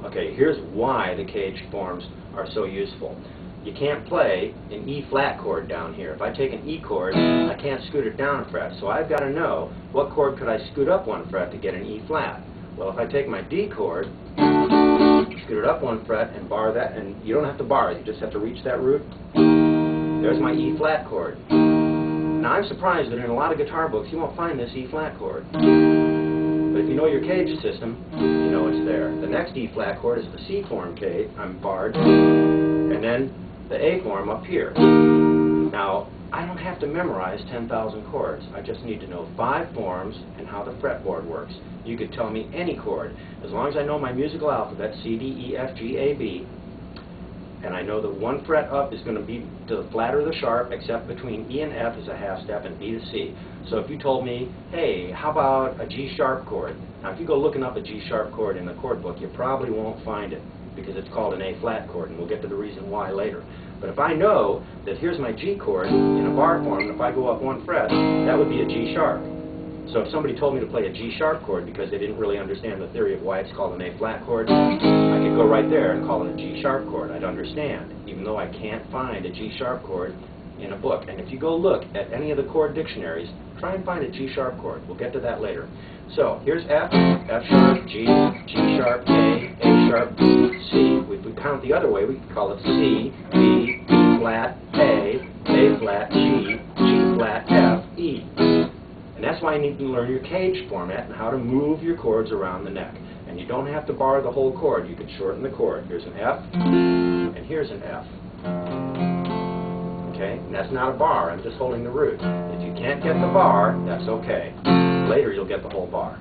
Okay, here's why the caged forms are so useful. You can't play an E flat chord down here. If I take an E chord, I can't scoot it down a fret. So I've got to know what chord could I scoot up one fret to get an E flat. Well, if I take my D chord, scoot it up one fret and bar that, and you don't have to bar it, you just have to reach that root. There's my E flat chord. Now I'm surprised that in a lot of guitar books you won't find this E flat chord. But if you know your cage system, you know it's there. The next E flat chord is the C form cage. I'm barred. And then the A form up here. Now, I don't have to memorize 10,000 chords. I just need to know 5 forms and how the fretboard works. You could tell me any chord. As long as I know my musical alphabet, C, D, E, F, G, A, B, and I know that one fret up is going to be to the flat or the sharp, except between E and F is a half step and B to C. So if you told me, hey, how about a G sharp chord? Now if you go looking up a G sharp chord in the chord book, you probably won't find it because it's called an A flat chord, and we'll get to the reason why later. But if I know that here's my G chord in a bar form, and if I go up one fret, that would be a G sharp. So if somebody told me to play a G sharp chord because they didn't really understand the theory of why it's called an A flat chord, I could go right there and call it a G sharp chord. I'd understand, even though I can't find a G sharp chord in a book. And if you go look at any of the chord dictionaries, try and find a G sharp chord. We'll get to that later. So here's F, F sharp, G, G sharp, A sharp, B, C. If we count the other way, we could call it C, B, B flat, A flat, G, G flat, F, E. And that's why you need to learn your cage format and how to move your chords around the neck. And you don't have to bar the whole chord. You can shorten the chord. Here's an F, and here's an F. Okay? And that's not a bar. I'm just holding the root. If you can't get the bar, that's okay. Later you'll get the whole bar.